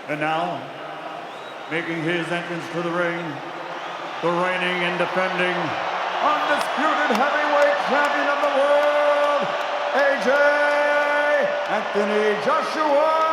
And now, making his entrance to the ring, the reigning and defending undisputed heavyweight champion of the world, AJ Anthony Joshua.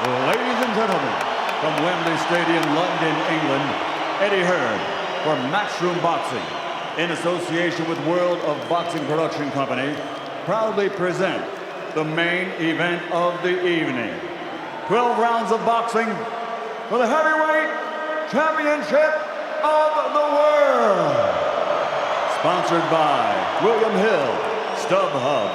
Ladies and gentlemen, from Wembley Stadium, London, England, Eddie Hearn for Matchroom Boxing, in association with World of Boxing Production Company, proudly present the main event of the evening. 12 rounds of boxing for the heavyweight championship of the world. Sponsored by William Hill, StubHub,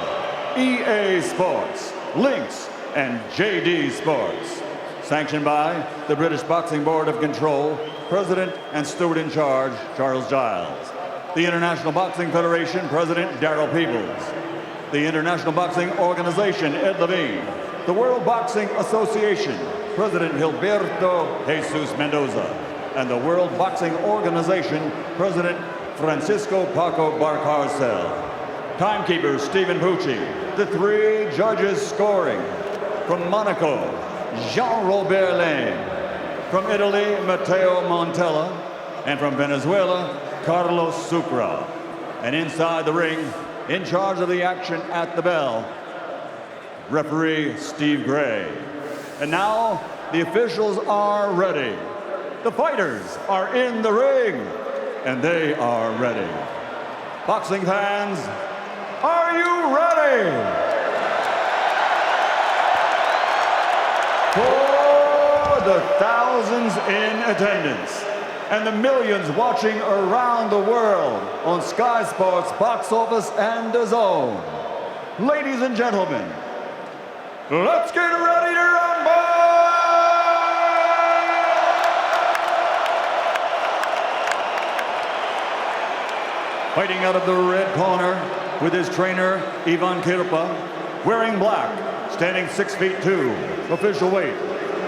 EA Sports, Lynx, and JD Sports. Sanctioned by the British Boxing Board of Control, President and Steward in Charge, Charles Giles. The International Boxing Federation President Darryl Peebles. The International Boxing Organization Ed Levine. The World Boxing Association President Gilberto Jesus Mendoza. And the World Boxing Organization President Francisco Paco Barcarcel. Timekeeper Stephen Pucci. The 3 judges scoring. From Monaco, Jean-Robert Lane. From Italy, Matteo Montella. And from Venezuela, Carlos Sucre. And inside the ring, in charge of the action at the bell, referee Steve Gray. And now, the officials are ready. The fighters are in the ring, and they are ready. Boxing fans, are you ready? For the thousands in attendance and the millions watching around the world on Sky Sports, Box Office, and DAZN. Ladies and gentlemen, let's get ready to rumble! Fighting out of the red corner with his trainer, Ivan Kirpa, wearing black, standing 6'2", official weight,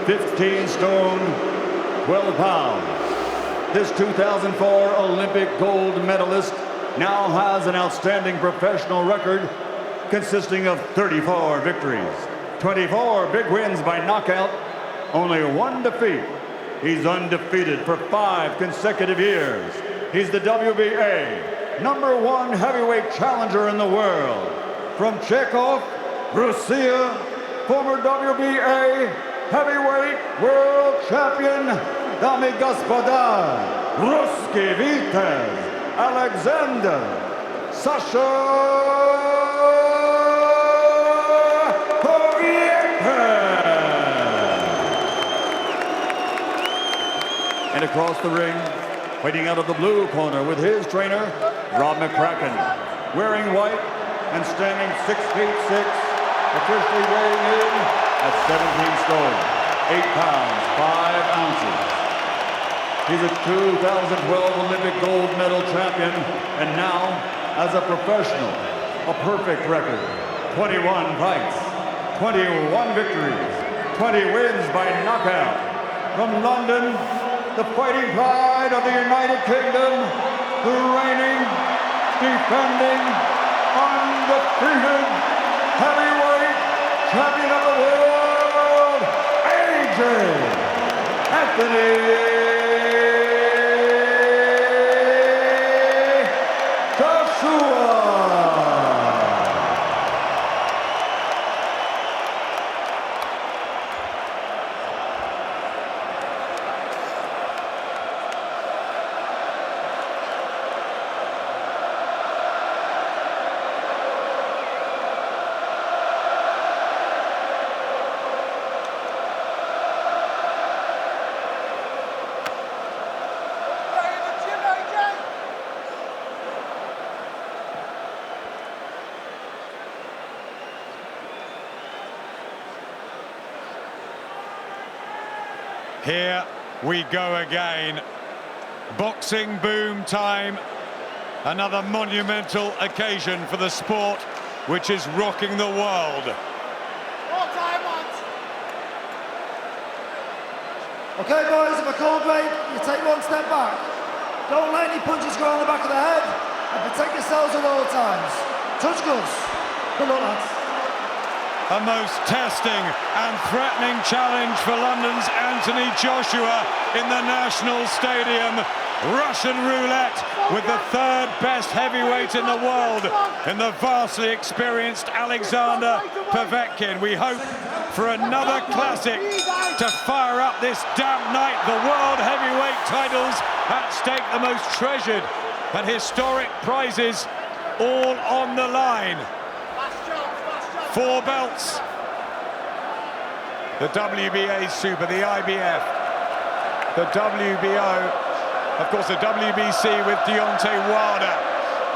15 stone, 12 pounds. This 2004 Olympic gold medalist now has an outstanding professional record consisting of 34 victories, 24 big wins by knockout, only 1 defeat. He's undefeated for 5 consecutive years. He's the WBA #1 heavyweight challenger in the world. From Chekhov, Russia, former WBA heavyweight world champion, Dame и господа, русский витязь Alexander Sasha Povetkin. And across the ring, fighting out of the blue corner with his trainer, Rob McCracken, wearing white and standing 6'6", officially weighing in at 17 stone, 8 pounds, 5 ounces. He's a 2012 Olympic gold medal champion, and now, as a professional, a perfect record. 21 fights, 21 victories, 20 wins by knockout. From London, the fighting pride of the United Kingdom, the reigning, defending, undefeated heavyweight champion of the world, AJ Anthony Here we go again. Boxing boom time. Another monumental occasion for the sport which is rocking the world. Okay, boys, if I call break, you take 1 step back. Don't let any punches go on the back of the head, and protect yourselves at all times. Touch gloves. Good luck, lads. A most testing and threatening challenge for London's Anthony Joshua in the National Stadium. Russian roulette with the 3rd best heavyweight in the world in the vastly experienced Alexander Povetkin. We hope for another classic to fire up this damp night. The world heavyweight titles at stake, the most treasured and historic prizes all on the line. 4 belts. The WBA Super, the IBF, the WBO, of course the WBC with Deontay Wilder,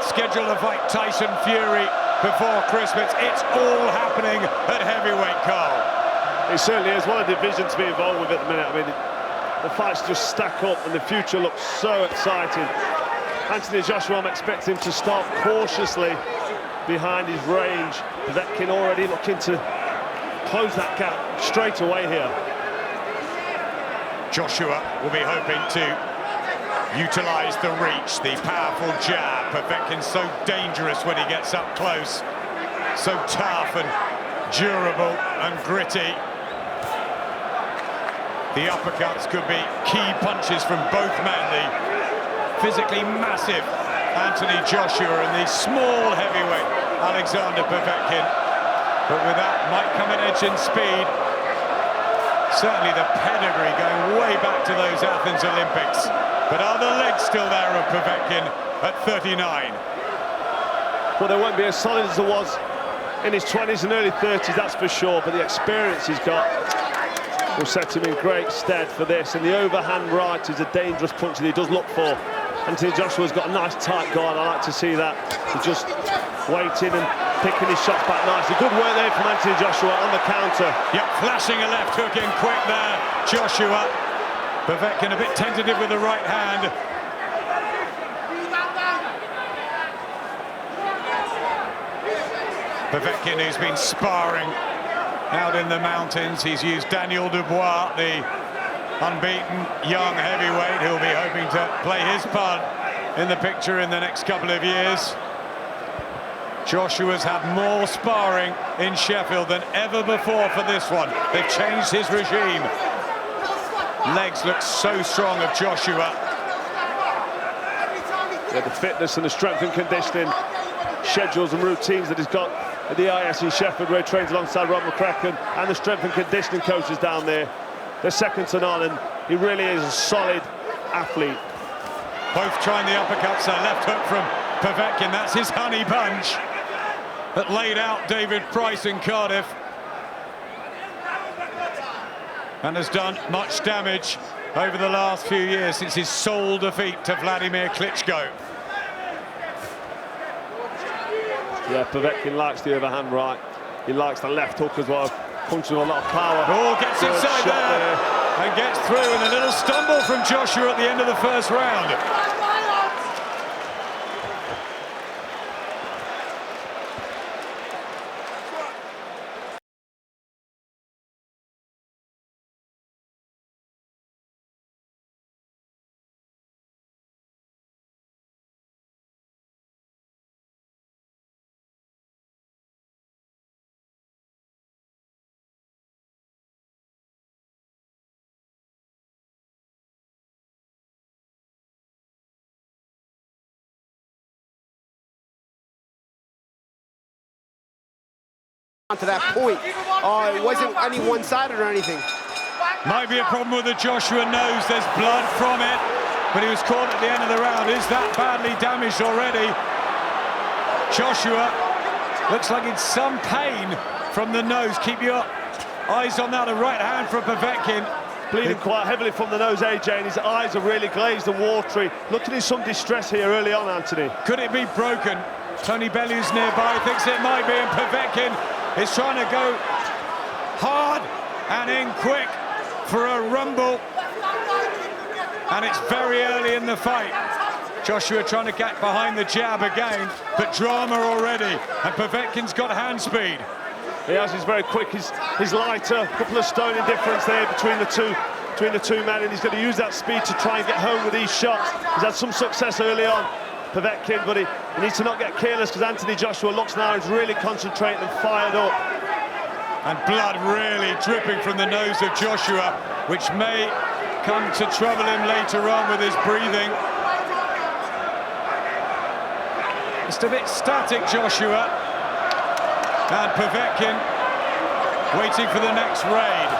scheduled to fight Tyson Fury before Christmas. It's all happening at heavyweight, Carl. It certainly is. What a division to be involved with at the minute. I mean, the fights just stack up and the future looks so exciting. Anthony Joshua, I'm expecting him to start cautiously behind his range. Povetkin already looking to close that gap straight away here. Joshua will be hoping to utilise the reach, the powerful jab. Povetkin's so dangerous when he gets up close. So tough and durable and gritty. The uppercuts could be key punches from both men. The physically massive Anthony Joshua and the small heavyweight Alexander Povetkin. But with that might come an edge in speed. Certainly the pedigree going way back to those Athens Olympics. But are the legs still there of Povetkin at 39? Well, they won't be as solid as it was in his 20s and early 30s, that's for sure. But the experience he's got will set him in great stead for this. And the overhand right is a dangerous punch that he does look for. Anthony Joshua's got a nice tight guard. I like to see that. He's just waiting and picking his shots back nicely. Good work there from Anthony Joshua on the counter. Yep, flashing a left hook in quick there, Joshua. Povetkin a bit tentative with the right hand. Povetkin, who's been sparring out in the mountains. He's used Daniel Dubois, the unbeaten young heavyweight, who'll be hoping to play his part in the picture in the next couple of years. Joshua's had more sparring in Sheffield than ever before for this one. They've changed his regime. Legs look so strong of Joshua. Yeah, the fitness and the strength and conditioning schedules and routines that he's got at the IS in Sheffield, where he trains alongside Rob McCracken, and the strength and conditioning coaches down there, they're second to none, and he really is a solid athlete. Both trying the uppercuts, a left hook from Povetkin. That's his honey bunch that laid out David Price in Cardiff and has done much damage over the last few years since his sole defeat to Vladimir Klitschko. Yeah, Povetkin likes the overhand right. He likes the left hook as well, punching with a lot of power. Oh, gets inside there and gets through, and a little stumble from Joshua at the end of the first round. To that point, it wasn't any one-sided or anything. Might be a problem with the Joshua nose. There's blood from it, but he was caught at the end of the round. Is that badly damaged already? Joshua looks like in some pain from the nose. Keep your eyes on that. A right hand from Povetkin. Bleeding quite heavily from the nose, AJ, and his eyes are really glazed and watery. Looking in some distress here early on, Anthony. Could it be broken? Tony Bellew's nearby, thinks it might be, and Povetkin is trying to go hard and in quick for a rumble. And it's very early in the fight. Joshua trying to get behind the jab again, but drama already, and Povetkin's got hand speed. He has, he's very quick, he's lighter, a couple of stone in difference there between the two men, and he's going to use that speed to try and get home with these shots. He's had some success early on, Povetkin, but he needs to not get careless, because Anthony Joshua looks now, he's really concentrating and fired up. And blood really dripping from the nose of Joshua, which may come to trouble him later on with his breathing. Just a bit static, Joshua. And Povetkin waiting for the next raid.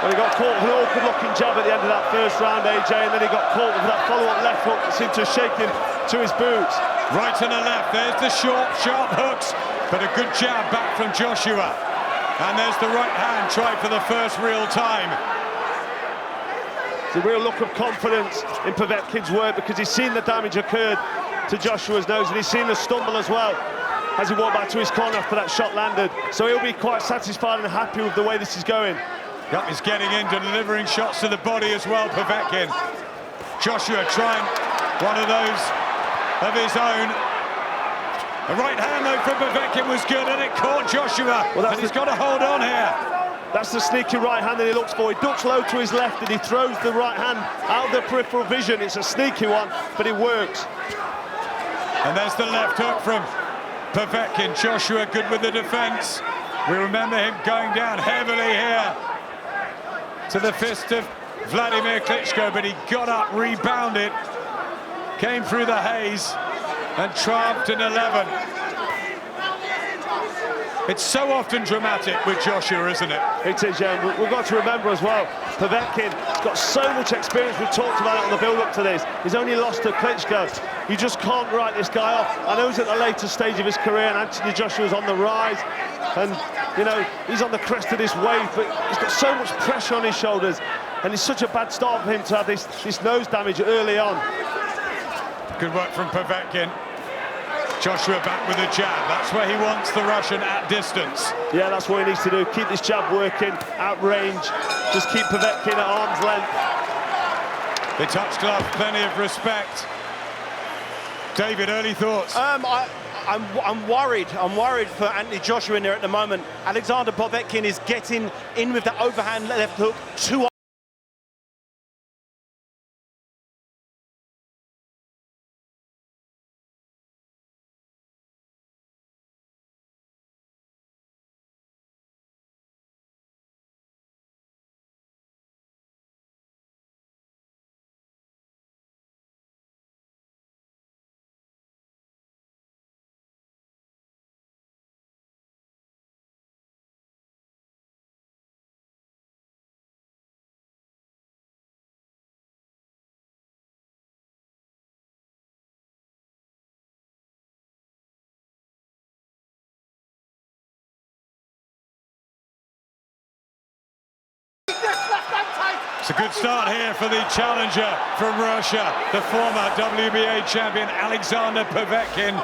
Well, he got caught with an awkward-looking jab at the end of that first round, AJ, and then he got caught with that follow-up left hook that seemed to shake him to his boots. Right and a left, there's the short, sharp hooks, but a good jab back from Joshua. And there's the right hand, tried for the first real time. It's a real look of confidence in Povetkin's work, because he's seen the damage occurred to Joshua's nose, and he's seen the stumble as well as he walked back to his corner after that shot landed. So he'll be quite satisfied and happy with the way this is going. Yep, he's getting into delivering shots to the body as well, Povetkin. Joshua trying one of those of his own. The right hand though from Povetkin was good, and it caught Joshua. Well, and he's got to hold on here. That's the sneaky right hand that he looks for. He ducks low to his left and he throws the right hand out of the peripheral vision. It's a sneaky one, but it works. And there's the left hook from Povetkin. Joshua good with the defence. We remember him going down heavily here to the fist of Vladimir Klitschko, but he got up, rebounded, came through the haze and triumphed in 11. It's so often dramatic with Joshua, isn't it? It is, yeah. We've got to remember as well, Povetkin's got so much experience. We've talked about it on the build-up to this. He's only lost to Klitschko. You just can't write this guy off. I know he's at the later stage of his career, and Anthony Joshua's on the rise. And, you know, he's on the crest of this wave, but he's got so much pressure on his shoulders. And it's such a bad start for him to have this nose damage early on. Good work from Povetkin. Joshua back with a jab. That's where he wants the Russian at distance. Yeah, that's what he needs to do. Keep this jab working, at range. Just keep Povetkin at arm's length. They touch glove, plenty of respect. David, early thoughts? I'm worried. I'm worried for Anthony Joshua in there at the moment. Alexander Povetkin is getting in with the overhand left hook too. It's a good start here for the challenger from Russia, the former WBA champion Alexander Povetkin.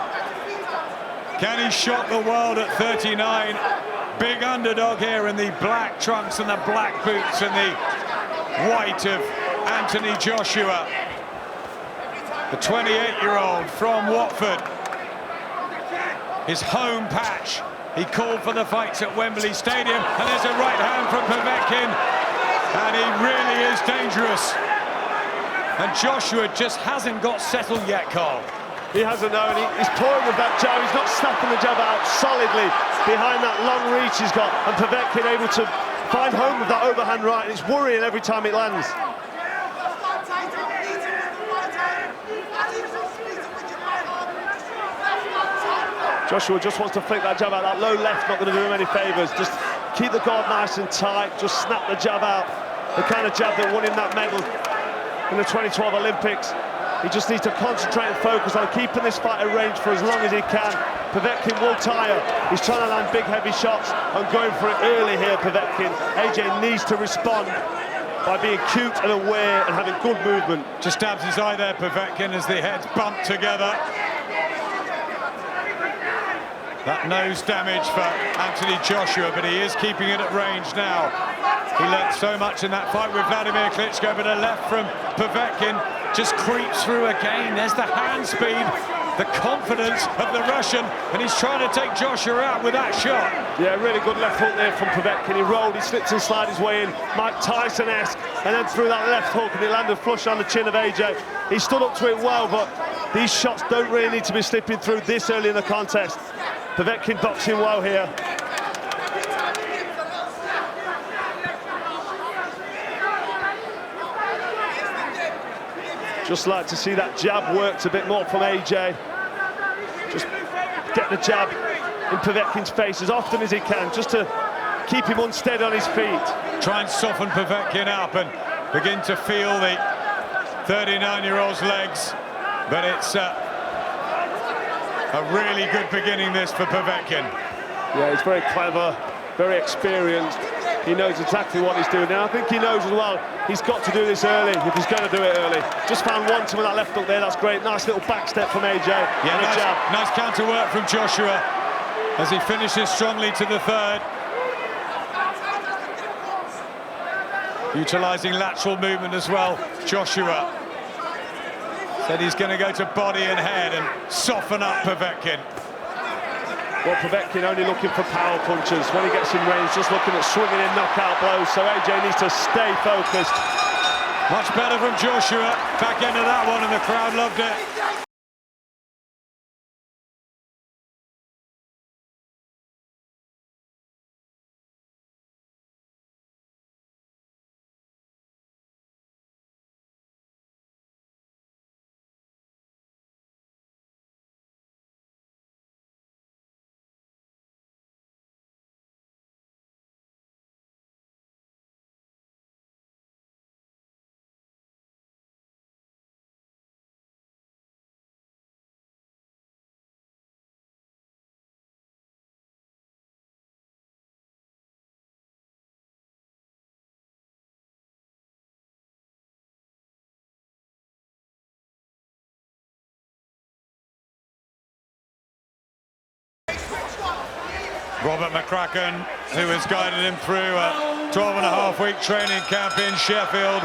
Can he shock the world at 39? Big underdog here in the black trunks and the black boots and the white of Anthony Joshua. The 28-year-old from Watford. His home patch. He called for the fights at Wembley Stadium, and there's a right hand from Povetkin. And he really is dangerous. And Joshua just hasn't got settled yet, Carl. He hasn't, no, and he's pouring with that jab. He's not snapping the jab out solidly behind that long reach he's got. And Povetkin able to find home with that overhand right. And it's worrying every time it lands. Joshua just wants to flick that jab out. That low left not going to do him any favours. Just keep the guard nice and tight. Just snap the jab out. The kind of jab that won him that medal in the 2012 Olympics. He just needs to concentrate and focus on keeping this fight at range for as long as he can. Povetkin will tire. He's trying to land big, heavy shots and going for it early here, Povetkin. AJ needs to respond by being cute and aware and having good movement. Just stabs his eye there, Povetkin, as the heads bump together. That nose damage for Anthony Joshua, but he is keeping it at range now. He learnt so much in that fight with Vladimir Klitschko, but a left from Povetkin just creeps through again. There's the hand speed, the confidence of the Russian, and he's trying to take Joshua out with that shot. Yeah, really good left hook there from Povetkin. He rolled, he slipped and slid his way in, Mike Tyson-esque, and then threw that left hook and it landed flush on the chin of AJ. He stood up to it well, but these shots don't really need to be slipping through this early in the contest. Povetkin boxing well here. Just like to see that jab worked a bit more from AJ. Just get the jab in Povetkin's face as often as he can, just to keep him unsteady on his feet. Try and soften Povetkin up and begin to feel the 39-year-old's legs, but it's a really good beginning this for Povetkin. Yeah, he's very clever, very experienced. He knows exactly what he's doing now. I think he knows as well he's got to do this early if he's going to do it early. Just found one with that left hook there, that's great. Nice little back step from AJ. Yeah, nice counter work from Joshua as he finishes strongly to the third. Utilising lateral movement as well, Joshua. Said he's going to go to body and head and soften up Povetkin. Well, Povetkin only looking for power punches. When he gets in range, just looking at swinging in knockout blows. So AJ needs to stay focused. Much better from Joshua. Back into that one, and the crowd loved it. Robert McCracken, who has guided him through a 12-and-a-half-week training camp in Sheffield.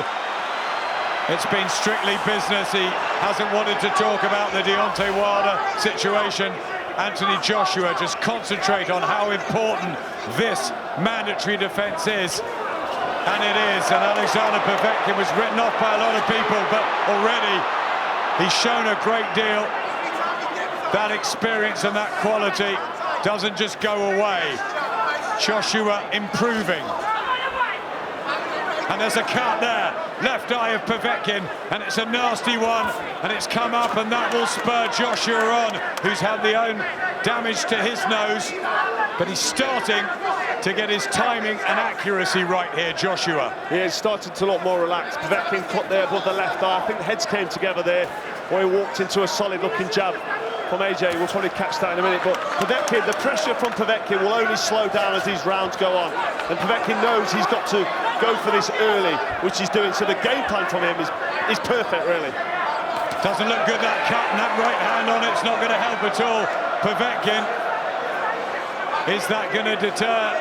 It's been strictly business. He hasn't wanted to talk about the Deontay Wilder situation. Anthony Joshua, just concentrate on how important this mandatory defence is. And it is. And Alexander Povetkin was written off by a lot of people, but already he's shown a great deal. That experience and that quality doesn't just go away. Joshua improving. And there's a cut there. Left eye of Povetkin, and it's a nasty one, and it's come up, and that will spur Joshua on, who's had the own damage to his nose. But he's starting to get his timing and accuracy right here, Joshua. Yeah, he's starting to look more relaxed. Povetkin cut there above the left eye. I think the heads came together there, where he walked into a solid-looking jab from AJ. We'll probably catch that in a minute, but Povetkin, the pressure from Povetkin will only slow down as these rounds go on, and Povetkin knows he's got to go for this early, which he's doing, so the game plan from him is perfect, really. Doesn't look good, that cut, and that right hand on it's not going to help at all. Povetkin, is that going to deter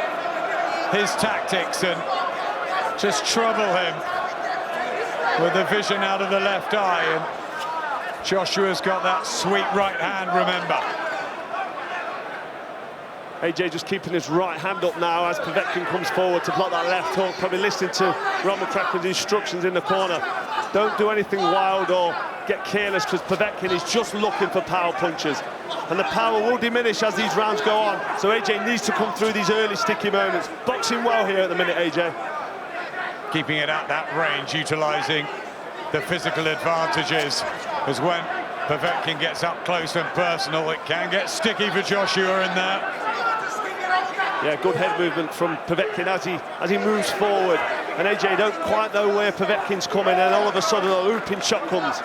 his tactics and just trouble him with the vision out of the left eye? And Joshua's got that sweet right hand, remember. AJ just keeping his right hand up now as Povetkin comes forward to block that left hook, probably listening to Rob McCracken's instructions in the corner. Don't do anything wild or get careless, because Povetkin is just looking for power punches. And the power will diminish as these rounds go on. So AJ needs to come through these early sticky moments. Boxing well here at the minute, AJ. Keeping it at that range, utilising the physical advantages, as when Povetkin gets up close and personal, it can get sticky for Joshua in there. Yeah, good head movement from Povetkin as he moves forward. And AJ don't quite know where Povetkin's coming, and all of a sudden a looping shot comes.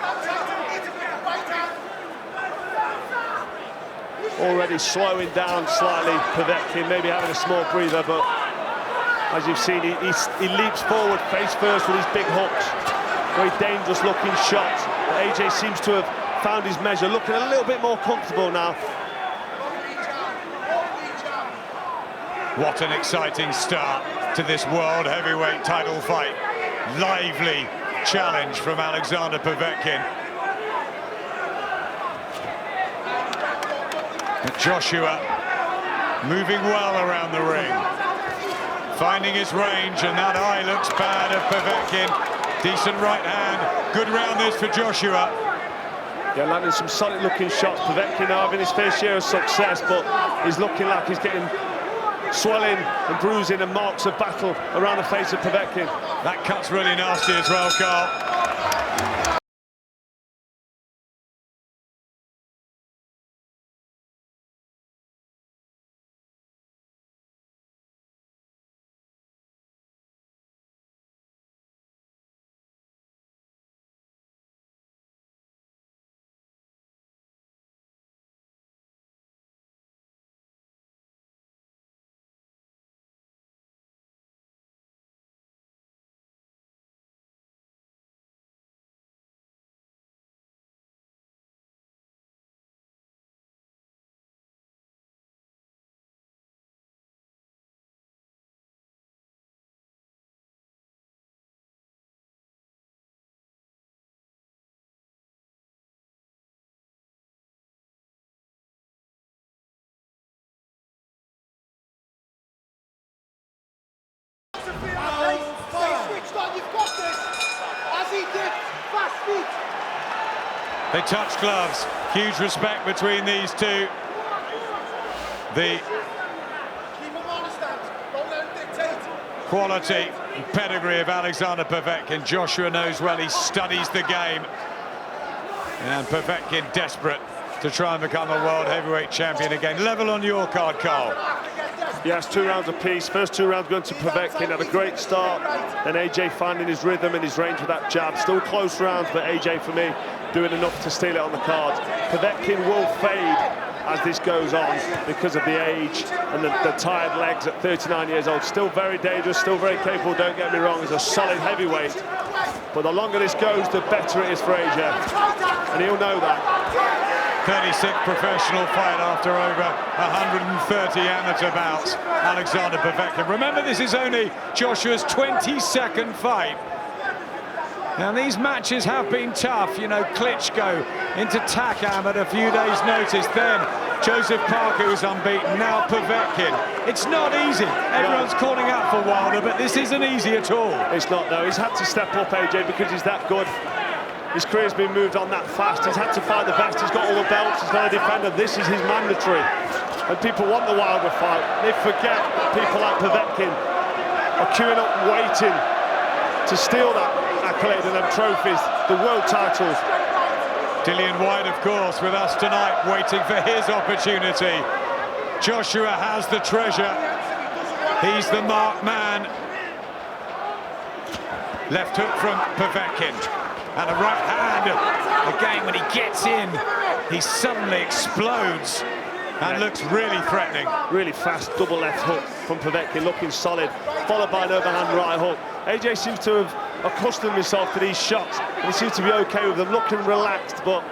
Already slowing down slightly, Povetkin, maybe having a small breather, but as you've seen, he leaps forward face first with his big hooks. Very dangerous looking shots. But AJ seems to have found his measure, looking a little bit more comfortable now. What an exciting start to this world heavyweight title fight. Lively challenge from Alexander Povetkin. But Joshua moving well around the ring, finding his range, and that eye looks bad of Povetkin. Decent right hand, good round this for Joshua. Yeah, landing some solid looking shots. Povetkin now having his fair share of success, but he's looking like he's getting swelling and bruising and marks of battle around the face of Povetkin. That cut's really nasty as well, Carl. They touch gloves. Huge respect between these two. The quality and pedigree of Alexander Povetkin. Joshua knows well, he studies the game. And Povetkin desperate to try and become a world heavyweight champion again. Level on your card, Carl. Yes, 2 rounds apiece. First 2 rounds going to Povetkin. Had a great start. Then AJ finding his rhythm and his range with that jab. Still close rounds, but AJ, for me, doing enough to steal it on the cards. Povetkin will fade as this goes on because of the age and the tired legs at 39 years old. Still very dangerous, still very capable, don't get me wrong, as a solid heavyweight. But the longer this goes, the better it is for AJ. And he'll know that. 36th professional fight after over 130 amateur bouts. Alexander Povetkin. Remember, this is only Joshua's 22nd fight. Now, these matches have been tough. You know, Klitschko into Takam at a few days' notice. Then Joseph Parker was unbeaten. Now Povetkin. It's not easy. Everyone's calling out for Wilder, but this isn't easy at all. It's not, though. He's had to step up, AJ, because he's that good. His career's been moved on that fast. He's had to fight the best. He's got all the belts. He's got a defender. This is his mandatory. And people want the Wilder fight. They forget people like Povetkin are queuing up waiting to steal that accolade and them trophies, the world titles. Dillian White, of course, with us tonight, waiting for his opportunity. Joshua has the treasure. He's the marked man. Left hook from Povetkin. And a right hand. Again, when he gets in, he suddenly explodes and looks really threatening. Really fast double left hook from Povetkin, looking solid, followed by an overhand right hook. AJ seems to have accustomed himself to these shots, and he seems to be okay with them, looking relaxed, but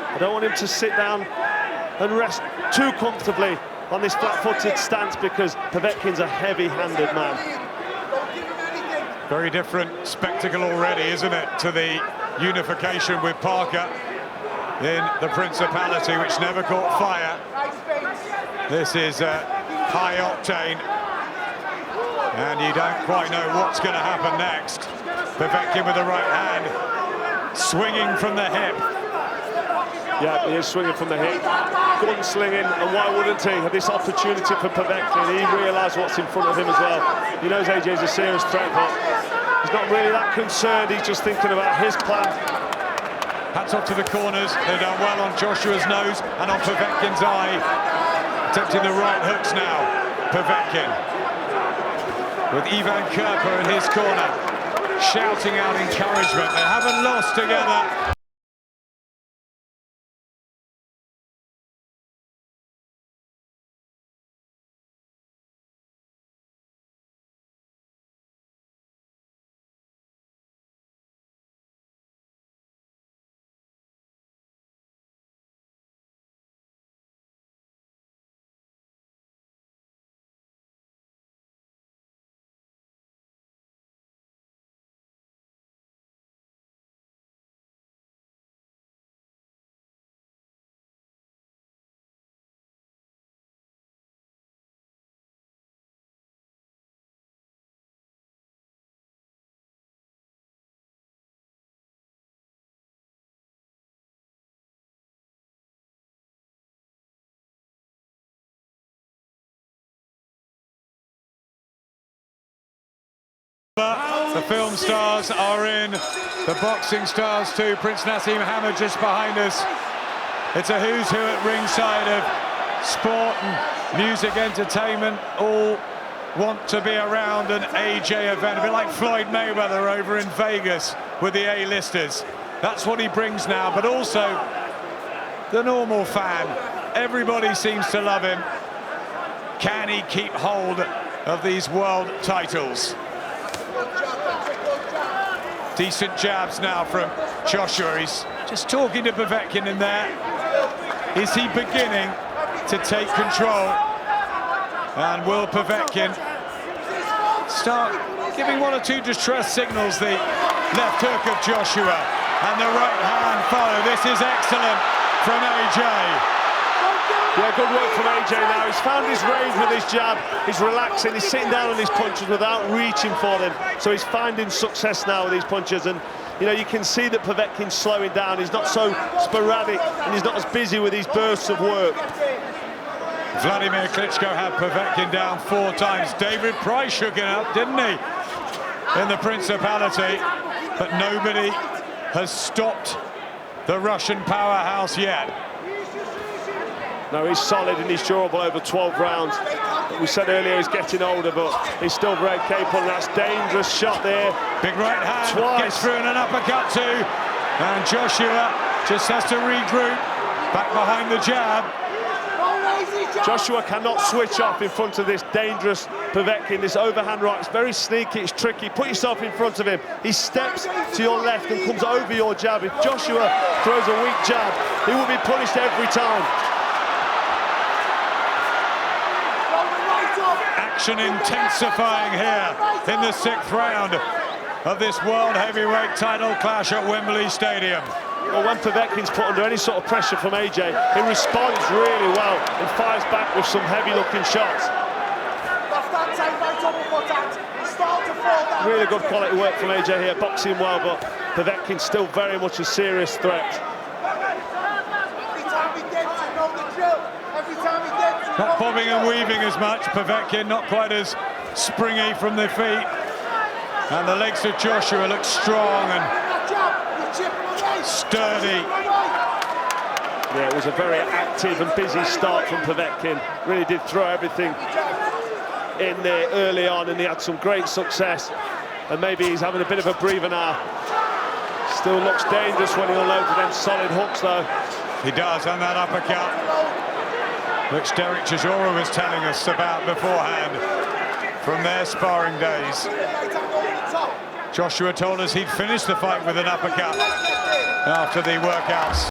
I don't want him to sit down and rest too comfortably on this flat-footed stance, because Povetkin's a heavy-handed man. Very different spectacle already, isn't it, to the unification with Parker in the Principality, which never caught fire. This is high octane, and you don't quite know what's going to happen next. Povetkin with the right hand, swinging from the hip. Yeah, he is swinging from the hip, gun-slinging, and why wouldn't he have this opportunity for Povetkin? He realised what's in front of him as well. He knows AJ's a serious threat, but he's not really that concerned. He's just thinking about his plan. Hats off to the corners. They've done well on Joshua's nose and on Povetkin's eye. Attempting the right hooks now. Povetkin with Ivan Kerper in his corner, shouting out encouragement. They haven't lost together. The film stars are in, the boxing stars too. Prince Nassim Hamid just behind us. It's a who's who at ringside of sport and music entertainment. All want to be around an AJ event, a bit like Floyd Mayweather over in Vegas with the A-listers. That's what he brings now, but also the normal fan. Everybody seems to love him. Can he keep hold of these world titles? Decent jabs now from Joshua. He's just talking to Povetkin in there. Is he beginning to take control? And will Povetkin start giving one or two distress signals? The left hook of Joshua and the right hand follow. This is excellent from AJ. Yeah, good work from AJ now. He's found his range with his jab. He's relaxing, he's sitting down on his punches without reaching for them. So he's finding success now with these punches, and You know, you can see that Povetkin's slowing down. He's not so sporadic and he's not as busy with these bursts of work. Vladimir Klitschko had Povetkin down 4 times. David Price shook it up, didn't he, in the Principality? But nobody has stopped the Russian powerhouse yet. No, he's solid and he's durable over 12 rounds. We said earlier he's getting older, but he's still very capable, and that's dangerous shot there. Big right hand, Twice. gets through and an uppercut too. And Joshua just has to regroup, back behind the jab. Joshua cannot switch off in front of this dangerous Povetkin. This overhand right, it's very sneaky, it's tricky. Put yourself in front of him. He steps to your left and comes over your jab. If Joshua throws a weak jab, he will be punished every time. Action intensifying here in the 6th round of this World Heavyweight title clash at Wembley Stadium. Well, when Povetkin's put under any sort of pressure from AJ, he responds really well and fires back with some heavy-looking shots. Really good quality work from AJ here, boxing well, but Povetkin's still very much a serious threat. Not bobbing and weaving as much. Povetkin not quite as springy from the feet. And the legs of Joshua look strong and sturdy. Yeah, it was a very active and busy start from Povetkin. Really did throw everything in there early on, and he had some great success. And maybe he's having a bit of a breather now. Still looks dangerous when he unloads them solid hooks, though. He does, and that uppercut, which Derek Chisora was telling us about beforehand from their sparring days. Joshua told us he'd finished the fight with an uppercut after the workouts.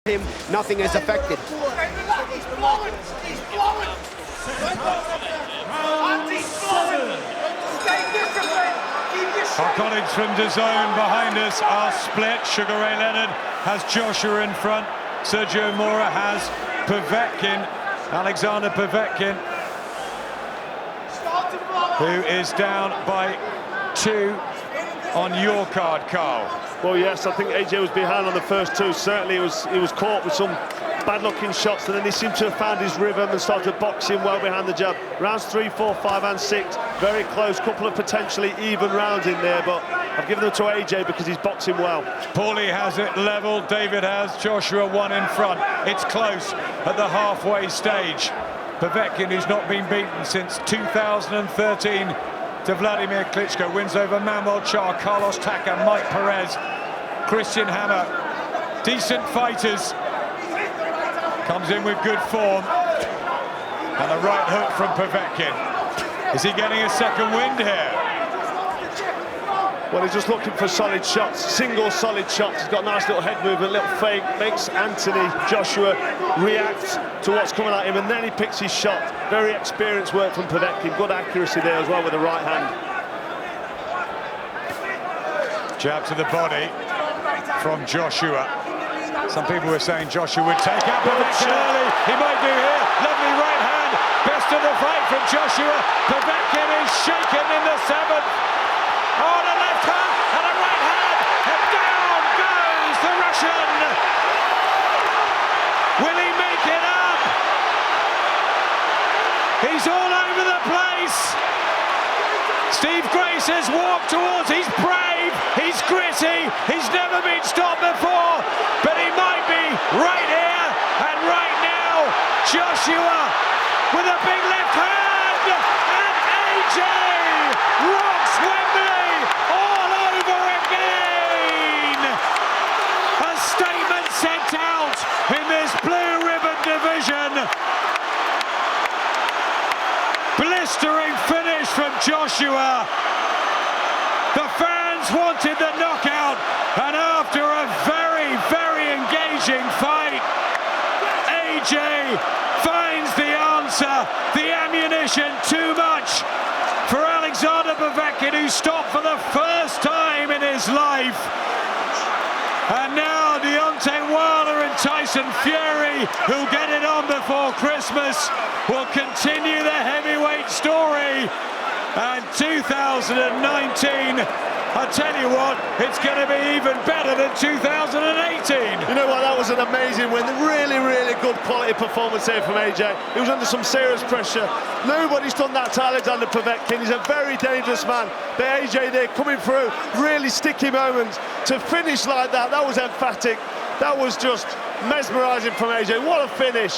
Him, nothing is affected. Our colleagues from DAZN behind us are split. Sugar Ray Leonard has Joshua in front. Sergio Mora has Povetkin, Alexander Povetkin, who is down by 2 on your card, Carl. Well, yes, I think AJ was behind on the first 2. Certainly he was caught with some bad-looking shots, and then he seemed to have found his rhythm and started boxing well behind the jab. Rounds 3, 4, 5 and 6, very close, couple of potentially even rounds in there, but I've given them to AJ because he's boxing well. Paulie has it level, David has Joshua 1 in front. It's close at the halfway stage. Povetkin, who's not been beaten since 2013, to Vladimir Klitschko, wins over Manuel Char, Carlos Taka, Mike Perez, Christian Hammer. Decent fighters. Comes in with good form. And a right hook from Povetkin. Is he getting a second wind here? Well, he's just looking for solid shots, single solid shots. He's got a nice little head movement, little fake, makes Joshua react to what's coming at him, and then he picks his shot. Very experienced work from Povetkin, good accuracy there as well with the right hand. Jab to the body from Joshua. Some people were saying Joshua would take out Povetkin early. He might do here. Lovely right hand. Best of the fight from Joshua. Povetkin is shaken in the 7th. On a left hand and a right hand, and down goes the Russian. Will he make it up? He's all over the place. Steve Grace has walked towards, he's brave, he's gritty, he's never been stopped before, but he might be right here and right now. Joshua with a big left hand, and AJ blistering finish from Joshua. The fans wanted the knockout, and after a very, very engaging fight, AJ finds the answer, the ammunition too much for Alexander Povetkin, who stopped for the first time in his life. And now Deontay Wilder and Tyson Fury, who'll get it on before Christmas, will continue the heavyweight story. And 2019, I tell you what, it's going to be even better than 2018. You know what, that was an amazing win. Really, really good quality performance here from AJ. He was under some serious pressure. Nobody's done that to Alexander Povetkin. He's a very dangerous man. But AJ there coming through, really sticky moments. To finish like that, that was emphatic. That was just mesmerising from AJ. What a finish.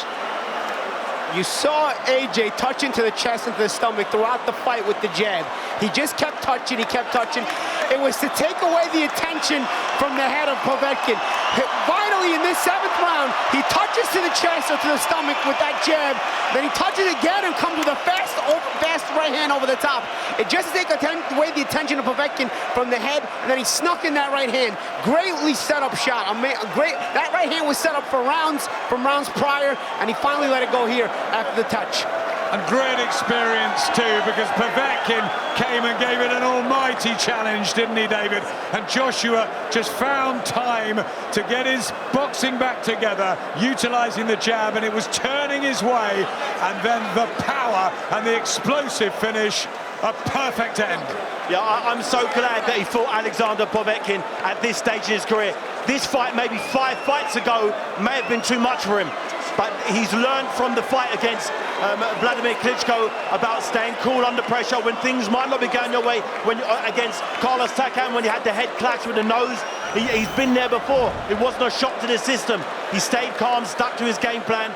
You saw AJ touch into the chest, into the stomach throughout the fight with the jab. He just kept touching, he kept touching. It was to take away the attention from the head of Povetkin. Finally, in this 7th round, he touches to the chest or to the stomach with that jab. Then he touches again and comes with a fast right hand over the top. It just to take away the attention of Povetkin from the head, and then he snuck in that right hand. Greatly set up shot. That right hand was set up for rounds, from rounds prior, and he finally let it go here after the touch. And great experience too, because Povetkin came and gave it an almighty challenge, didn't he, David? And Joshua just found time to get his boxing back together, utilising the jab, and it was turning his way. And then the power and the explosive finish, a perfect end. Yeah, I'm so glad that he fought Alexander Povetkin at this stage in his career. This fight, maybe 5 fights ago, may have been too much for him. But he's learned from the fight against Vladimir Klitschko about staying cool under pressure when things might not be going your way. When against Carlos Takam, when he had the head clash with the nose, he's been there before. It wasn't a shock to the system. He stayed calm, stuck to his game plan,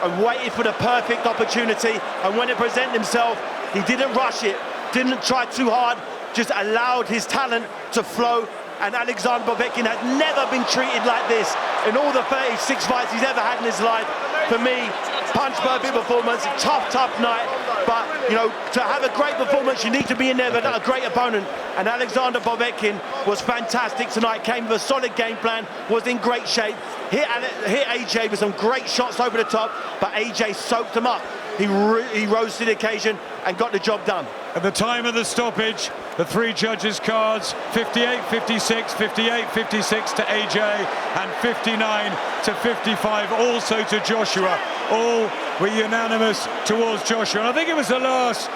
and waited for the perfect opportunity. And when it presented himself, he didn't rush it, didn't try too hard, just allowed his talent to flow. And Alexander Povetkin has never been treated like this in all the 36 fights he's ever had in his life. For me, punch-perfect performance, tough night. But, you know, to have a great performance, you need to be in there with a great opponent. And Alexander Povetkin was fantastic tonight, came with a solid game plan, was in great shape. Hit AJ with some great shots over the top, but AJ soaked him up. He rose to the occasion and got the job done. At the time of the stoppage, the 3 judges' cards, 58-56, 58-56 to AJ, and 59-55 also to Joshua. All were unanimous towards Joshua. And I think it was the last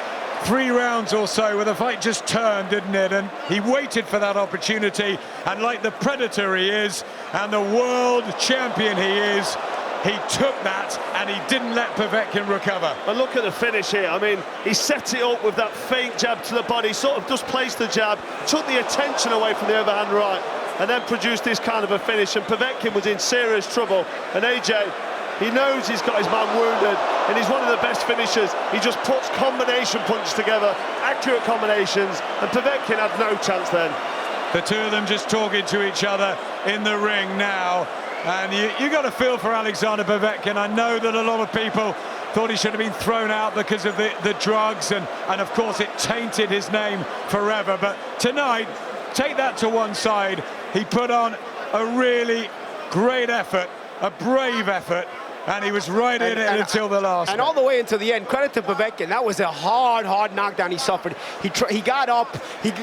3 rounds or so where the fight just turned, didn't it? And he waited for that opportunity, and like the predator he is, and the world champion he is, he took that and he didn't let Povetkin recover. And look at the finish here. I mean, he set it up with that feint jab to the body, sort of just placed the jab, took the attention away from the overhand right, and then produced this kind of a finish. And Povetkin was in serious trouble. And AJ, he knows he's got his man wounded, and he's one of the best finishers. He just puts combination punches together, accurate combinations, and Povetkin had no chance then. The two of them just talking to each other in the ring now. And you got to feel for Alexander Povetkin. I know that a lot of people thought he should have been thrown out because of the drugs, and of course it tainted his name forever. But tonight, take that to one side, he put on a really great effort, a brave effort, and he was right in it until the last. And all the way until the end. Credit to Povetkin. That was a hard knockdown he suffered. He got up.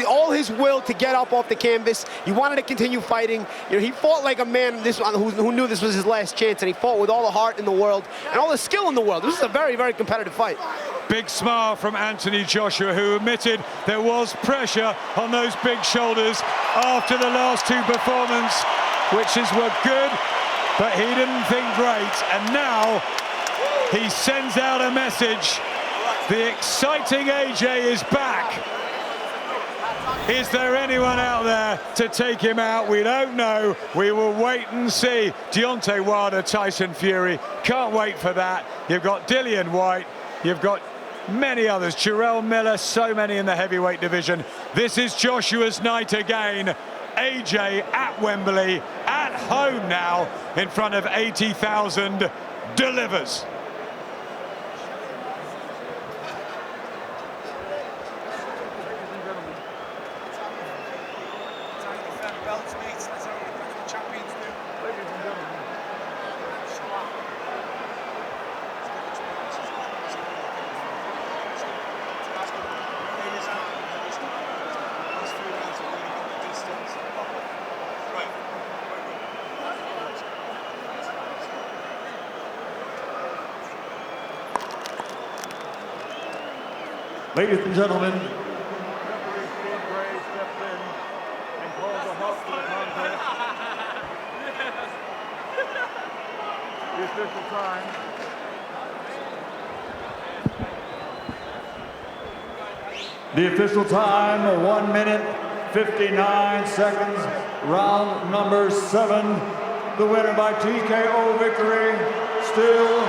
All his will to get up off the canvas. He wanted to continue fighting. You know, he fought like a man who knew this was his last chance, and he fought with all the heart in the world and all the skill in the world. This is a very, very competitive fight. Big smile from Anthony Joshua, who admitted there was pressure on those big shoulders after the last 2 performances, which were good, but he didn't think great. And now he sends out a message. The exciting AJ is back. Is there anyone out there to take him out? We don't know. We will wait and see. Deontay Wilder, Tyson Fury. Can't wait for that. You've got Dillian White. You've got many others. Jarrell Miller, so many in the heavyweight division. This is Joshua's night again. AJ at Wembley, at home now, in front of 80,000, delivers. Ladies and gentlemen, the official time, 1 minute, 59 seconds, round number 7. The winner by TKO victory, still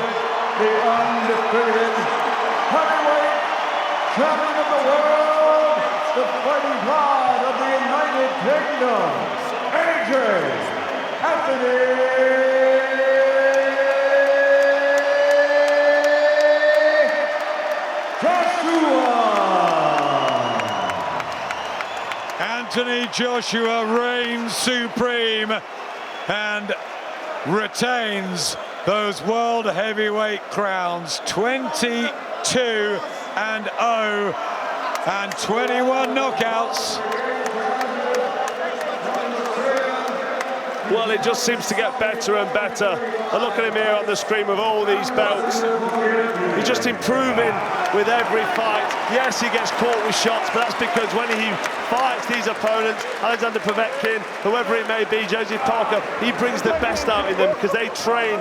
the undefeated heavyweight champion of the world, the fighting pride of the United Kingdom, AJ Anthony Anthony Joshua reigns supreme and retains those world heavyweight crowns, 22-0 and 21 knockouts. Well, it just seems to get better and better. And look at him here on the screen with all these belts. He's just improving with every fight. Yes, he gets caught with shots, but that's because when he fights these opponents, Alexander Povetkin, whoever it may be, Joseph Parker, he brings the best out in them because they train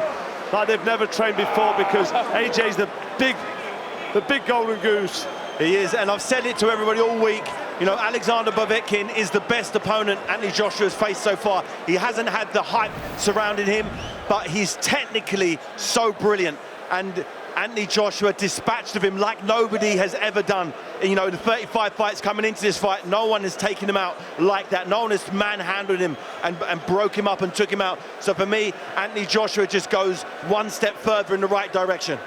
like they've never trained before, because AJ's the big golden goose. He is, and I've said it to everybody all week. You know, Alexander Povetkin is the best opponent Anthony Joshua's faced so far. He hasn't had the hype surrounding him, but he's technically so brilliant. And Anthony Joshua dispatched of him like nobody has ever done. You know, the 35 fights coming into this fight, no one has taken him out like that. No one has manhandled him and broke him up and took him out. So for me, Anthony Joshua just goes one step further in the right direction.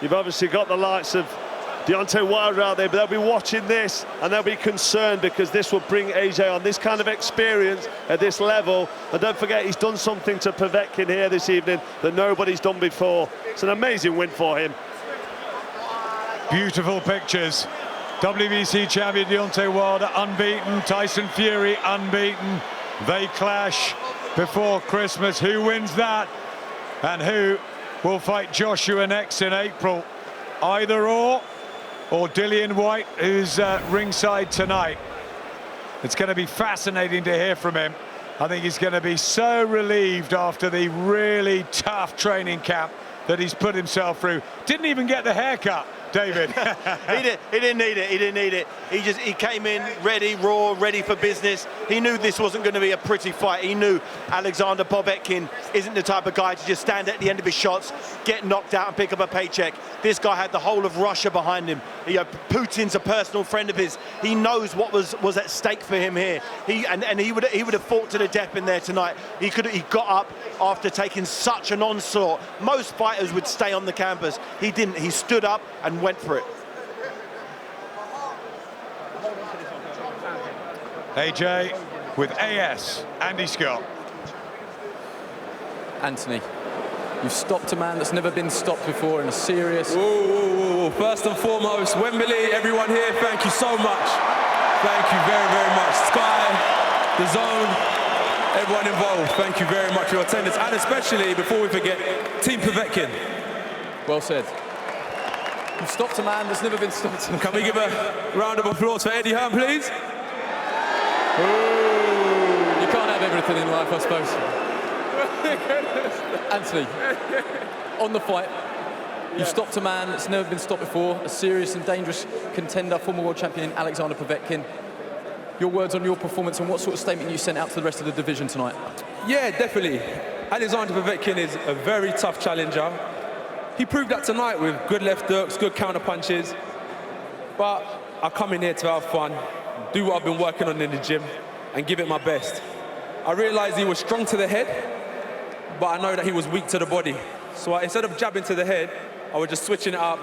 You've obviously got the likes of Deontay Wilder out there, but they'll be watching this and they'll be concerned because this will bring AJ on this kind of experience at this level. And don't forget, he's done something to Povetkin here this evening that nobody's done before. It's an amazing win for him. Beautiful pictures. WBC champion Deontay Wilder unbeaten, Tyson Fury unbeaten. They clash before Christmas. Who wins that? And who will fight Joshua next in April? Either or Dillian White, who's ringside tonight. It's going to be fascinating to hear from him. I think he's going to be so relieved after the really tough training camp that he's put himself through. Didn't even get the haircut, David. He didn't need it. He didn't need it. He came in ready, raw, ready for business. He knew this wasn't going to be a pretty fight. He knew Alexander Povetkin isn't the type of guy to just stand at the end of his shots, get knocked out and pick up a paycheck. This guy had the whole of Russia behind him. You know, Putin's a personal friend of his. He knows what was at stake for him here. He would have fought to the death in there tonight. He got up after taking such an onslaught. Most fighters would stay on the campus. He didn't. He stood up and went for it. AJ with AS, Andy Scott. Anthony, you've stopped a man that's never been stopped before in a serious... Whoa. First and foremost, Wembley, everyone here, thank you so much. Thank you very, very much. Sky, the Zone, everyone involved, thank you very much for your attendance. And especially, before we forget, Team Povetkin. Well said. You've stopped a man that's never been stopped. Can we give a round of applause for Eddie Hearn, please? You can't have everything in life, I suppose. Anthony, on the fight, you've stopped a man that's never been stopped before, a serious and dangerous contender, former world champion Alexander Povetkin. Your words on your performance and what sort of statement you sent out to the rest of the division tonight? Yeah, definitely. Alexander Povetkin is a very tough challenger. He proved that tonight with good left hooks, good counter punches. But I come in here to have fun, do what I've been working on in the gym, and give it my best. I realized he was strong to the head, but I know that he was weak to the body. So instead of jabbing to the head, I was just switching it up.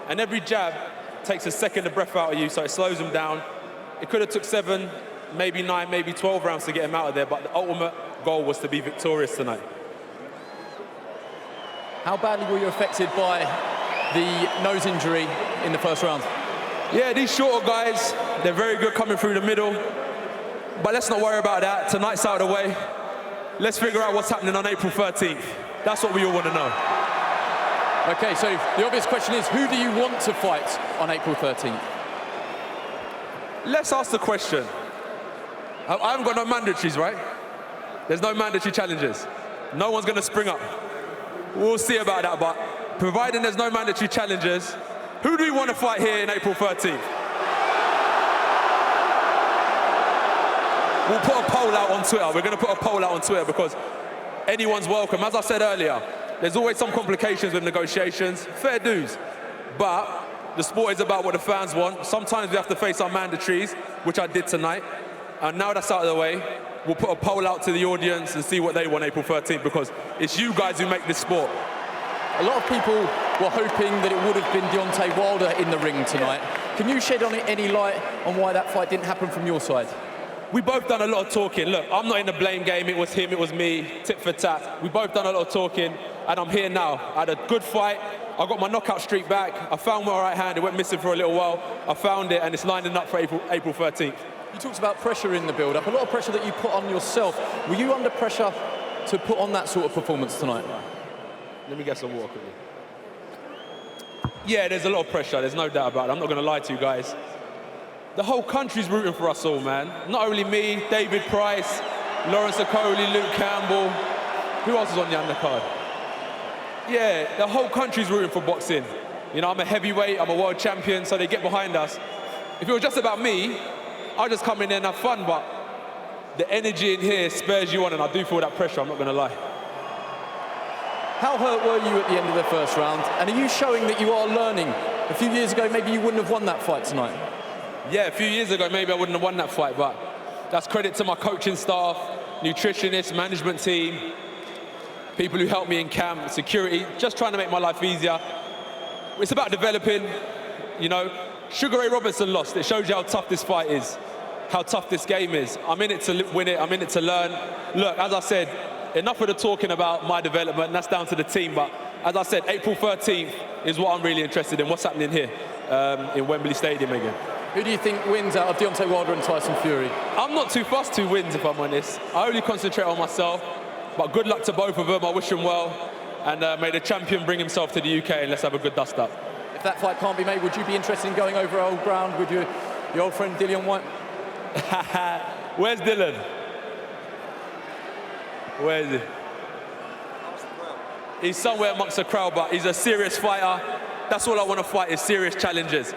And every jab takes a second of breath out of you, so it slows him down. It could have took 7, maybe 9, maybe 12 rounds to get him out of there, but the ultimate goal was to be victorious tonight. How badly were you affected by the nose injury in the first round? Yeah, these shorter guys, they're very good coming through the middle. But let's not worry about that. Tonight's out of the way. Let's figure out what's happening on April 13th. That's what we all want to know. Okay, so the obvious question is, who do you want to fight on April 13th? Let's ask the question. I haven't got no mandatories, right? There's no mandatory challenges. No one's going to spring up. We'll see about that, but providing there's no mandatory challenges, who do we want to fight here in April 13th? We'll put a poll out on Twitter. We're going to put a poll out on Twitter because anyone's welcome. As I said earlier, there's always some complications with negotiations, fair dues. But the sport is about what the fans want. Sometimes we have to face our mandatories, which I did tonight. And now that's out of the way, we'll put a poll out to the audience and see what they want April 13th, because it's you guys who make this sport. A lot of people were hoping that it would have been Deontay Wilder in the ring tonight. Can you shed any light on why that fight didn't happen from your side? We both done a lot of talking. Look, I'm not in the blame game. It was him, it was me, tit for tat. We both done a lot of talking, and I'm here now. I had a good fight. I got my knockout streak back. I found my right hand. It went missing for a little while. I found it, and it's lining up for April 13th. You talked about pressure in the build-up, a lot of pressure that you put on yourself. Were you under pressure to put on that sort of performance tonight? Let me get some water quickly. Yeah, there's a lot of pressure. There's no doubt about it. I'm not going to lie to you guys. The whole country's rooting for us all, man. Not only me, David Price, Lawrence Okoli, Luke Campbell. Who else is on the undercard? Yeah, the whole country's rooting for boxing. You know, I'm a heavyweight, I'm a world champion, so they get behind us. If it was just about me, I'd just come in there and have fun, but the energy in here spurs you on, and I do feel that pressure, I'm not going to lie. How hurt were you at the end of the first round? And are you showing that you are learning? A few years ago, maybe you wouldn't have won that fight tonight. Yeah, a few years ago, maybe I wouldn't have won that fight, but that's credit to my coaching staff, nutritionists, management team, people who helped me in camp, security, just trying to make my life easier. It's about developing, you know. Sugar Ray Robinson lost. It shows you how tough this fight is, how tough this game is. I'm in it to win it. I'm in it to learn. Look, as I said, enough of the talking about my development, and that's down to the team. But as I said, April 13th is what I'm really interested in, what's happening here in Wembley Stadium again. Who do you think wins out of Deontay Wilder and Tyson Fury? I'm not too fussed who wins, if I'm honest. I only concentrate on myself. But good luck to both of them. I wish them well. And may the champion bring himself to the UK, and let's have a good dust-up. If that fight can't be made, would you be interested in going over old ground with your old friend Dillian White? Where's Dylan? Where is he? He's somewhere amongst the crowd, but he's a serious fighter. That's all I want to fight, is serious challenges.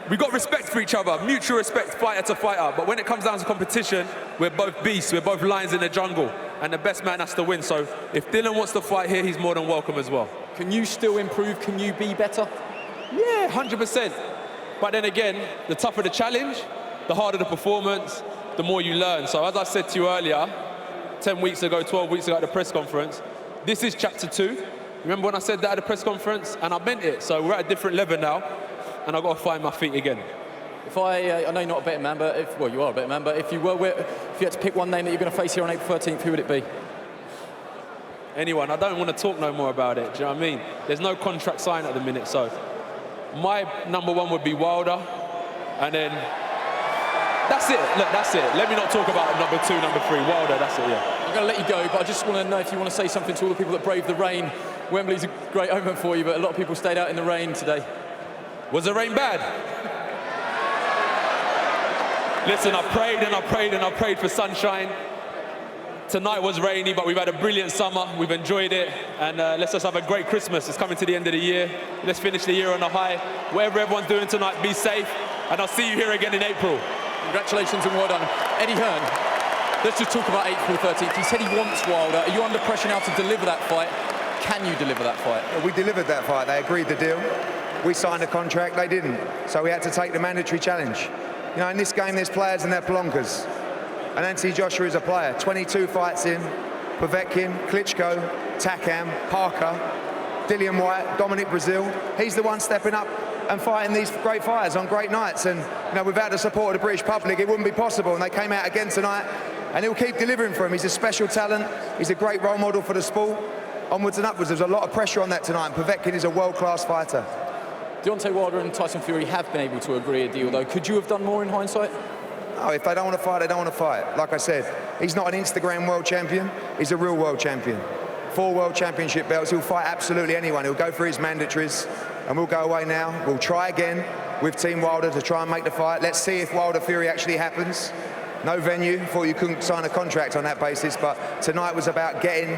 We've got respect for each other, mutual respect, fighter to fighter. But when it comes down to competition, we're both beasts, we're both lions in the jungle. And the best man has to win. So if Dylan wants to fight here, he's more than welcome as well. Can you still improve? Can you be better? Yeah, 100%. But then again, the tougher the challenge, the harder the performance, the more you learn. So as I said to you earlier, 10 weeks ago, 12 weeks ago at the press conference, this is chapter 2. Remember when I said that at the press conference? And I meant it. So we're at a different level now, and I've got to find my feet again. If I know you're not a betting man, but well, you are a betting man, but if you had to pick one name that you're going to face here on April 13th, who would it be? Anyone. I don't want to talk no more about it. Do you know what I mean? There's no contract signed at the minute, so my number one would be Wilder, and then that's it. Look, that's it. Let me not talk about number 2, number 3. Wilder, that's it, yeah. I'm going to let you go, but I just want to know if you want to say something to all the people that braved the rain. Wembley's a great omen for you, but a lot of people stayed out in the rain today. Was the rain bad? Listen, I prayed and I prayed and I prayed for sunshine. Tonight was rainy, but we've had a brilliant summer. We've enjoyed it, and let's just have a great Christmas. It's coming to the end of the year. Let's finish the year on a high. Whatever everyone's doing tonight, be safe, and I'll see you here again in April. Congratulations and well done. Eddie Hearn, let's just talk about April 13th. He said he wants Wilder. Are you under pressure now to deliver that fight? Can you deliver that fight? We delivered that fight. They agreed the deal. We signed a contract, they didn't. So we had to take the mandatory challenge. You know, in this game, there's players and they're plonkers. And Anthony Joshua is a player. 22 fights in. Povetkin, Klitschko, Takam, Parker, Dillian White, Dominic Brazil. He's the one stepping up and fighting these great fighters on great nights. And, you know, without the support of the British public, it wouldn't be possible. And they came out again tonight, and he'll keep delivering for him. He's a special talent. He's a great role model for the sport. Onwards and upwards. There's a lot of pressure on that tonight. And Povetkin is a world-class fighter. Deontay Wilder and Tyson Fury have been able to agree a deal, though. Could you have done more in hindsight? Oh, if they don't want to fight, they don't want to fight. Like I said, he's not an Instagram world champion. He's a real world champion. 4 World Championship belts. He'll fight absolutely anyone. He'll go for his mandatories, and we'll go away now. We'll try again with Team Wilder to try and make the fight. Let's see if Wilder Fury actually happens. No venue. Thought you couldn't sign a contract on that basis, but tonight was about getting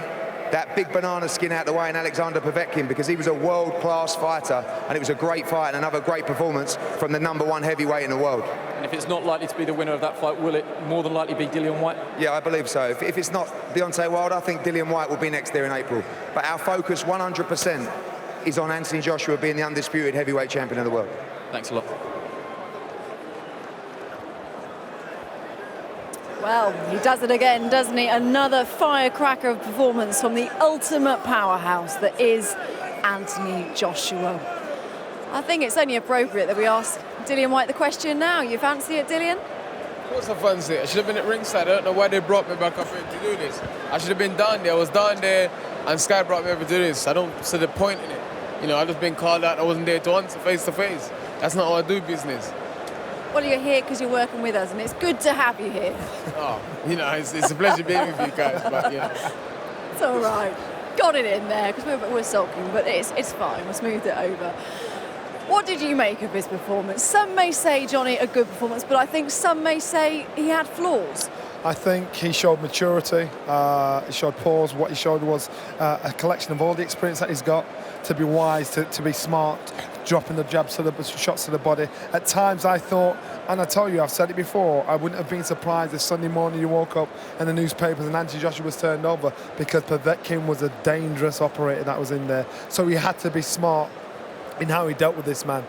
that big banana skin out the way in Alexander Povetkin, because he was a world-class fighter, and it was a great fight and another great performance from the #1 heavyweight in the world. And if it's not likely to be the winner of that fight, will it more than likely be Dillian Whyte? Yeah, I believe so. If it's not Deontay Wilder, I think Dillian Whyte will be next there in April. But our focus 100% is on Anthony Joshua being the undisputed heavyweight champion of the world. Thanks a lot. Well, he does it again, doesn't he? Another firecracker of performance from the ultimate powerhouse that is Anthony Joshua. I think it's only appropriate that we ask Dillian Whyte the question now. You fancy it, Dillian? Of course I fancy it. I should have been at ringside. I don't know why they brought me back up here to do this. I should have been down there. I was down there and Sky brought me over to do this. I don't see the point in it. You know, I've just been called out. I wasn't there to answer face to face. That's not how I do business. Well, you're here because you're working with us, and it's good to have you here. Oh, you know, it's a pleasure being with you guys, but, you know. It's all right. Got it in there, because we're sulking, but it's fine. We smoothed it over. What did you make of his performance? Some may say, Johnny, a good performance, but I think some may say he had flaws. I think he showed maturity, he showed pause. What he showed was a collection of all the experience that he's got, to be wise, to be smart, dropping the jabs to the shots to the body. At times I thought, and I tell you, I've said it before, I wouldn't have been surprised if Sunday morning you woke up in the newspapers and Anthony Joshua was turned over, because Povetkin was a dangerous operator that was in there. So he had to be smart in how he dealt with this man.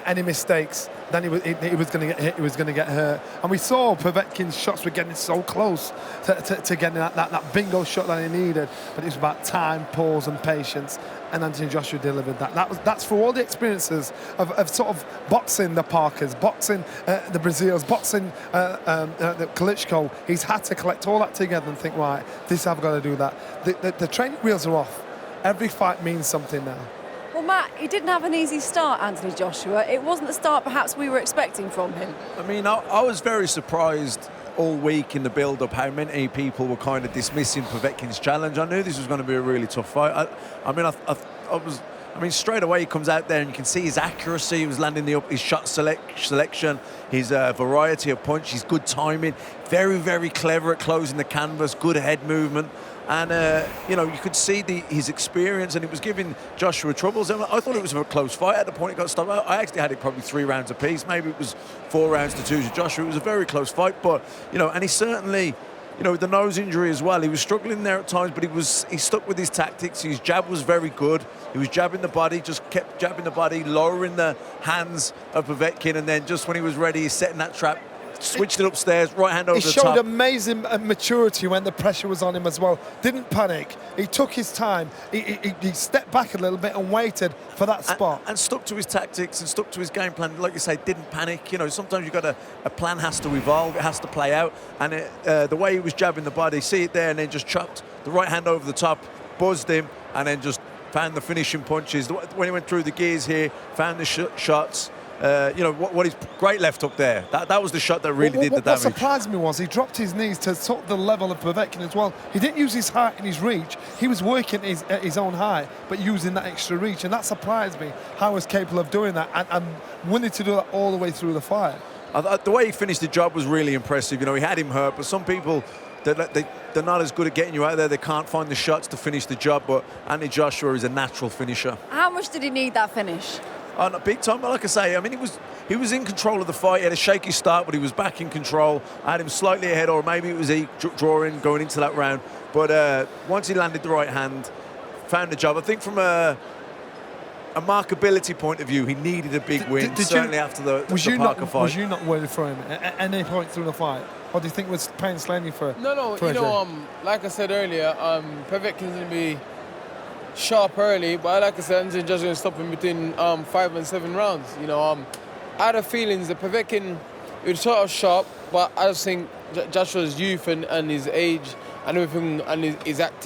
Any mistakes, then he was going to get hit, he was going to get hurt. And we saw Povetkin's shots were getting so close to getting that bingo shot that he needed. But it was about time, pause and patience. And Anthony Joshua delivered that. That's for all the experiences of sort of boxing the Parkers, boxing the Brazils, boxing the Klitschko. He's had to collect all that together and think, right, this I've got to do that. The training wheels are off. Every fight means something now. Well, Matt, he didn't have an easy start, Anthony Joshua. It wasn't the start perhaps we were expecting from him. I mean, I was very surprised all week in the build-up how many people were kind of dismissing Povetkin's challenge. I knew this was going to be a really tough fight. I mean, straight away he comes out there and you can see his accuracy. He was landing his shot selection, his variety of punch, his good timing. Very, very clever at closing the canvas, good head movement. And, you know, you could see his experience, and it was giving Joshua troubles. And I thought it was a close fight at the point it got stopped. I actually had it probably 3 rounds apiece. Maybe it was 4 rounds to 2 to Joshua. It was a very close fight. But, you know, and he certainly, you know, with the nose injury as well, he was struggling there at times, but he stuck with his tactics. His jab was very good. He was jabbing the body, just kept jabbing the body, lowering the hands of Povetkin, and then just when he was ready, he's setting that trap, switched it upstairs, right hand over the top. He showed amazing maturity when the pressure was on him as well. Didn't panic. He took his time. He stepped back a little bit and waited for that spot. And stuck to his tactics and stuck to his game plan. Like you say, didn't panic. You know, sometimes you've got a plan has to evolve. It has to play out. And the way he was jabbing the body, see it there, and then just chopped the right hand over the top, buzzed him, and then just found the finishing punches. When he went through the gears here, found the shots. You know, what his great left hook there. That was the shot that really did the damage. What surprised me was he dropped his knees to sort of the level of Povetkin as well. He didn't use his height and his reach. He was working at his own height, but using that extra reach. And that surprised me, how he was capable of doing that and wanting to do that all the way through the fight. The way he finished the job was really impressive. You know, he had him hurt, but some people, they're not as good at getting you out there. They can't find the shots to finish the job, but Anthony Joshua is a natural finisher. How much did he need that finish? Not big time, but like I say, I mean, he was in control of the fight. He had a shaky start, but he was back in control. I had him slightly ahead, or maybe it was he drawing going into that round. But once he landed the right hand, found the job. I think from a markability point of view, he needed a big win, certainly after the Parker fight. Was you not worried for him at any point through the fight? Or do you think it was pain-slaining for No, for you know, like I said earlier, Povetkin's going to be sharp early, but like I said, Anthony Joshua going to stop him between 5 and 7 rounds. You know, I had a feeling that Povetkin, it was sort of sharp, but I just think Joshua's youth and his age and everything and his activity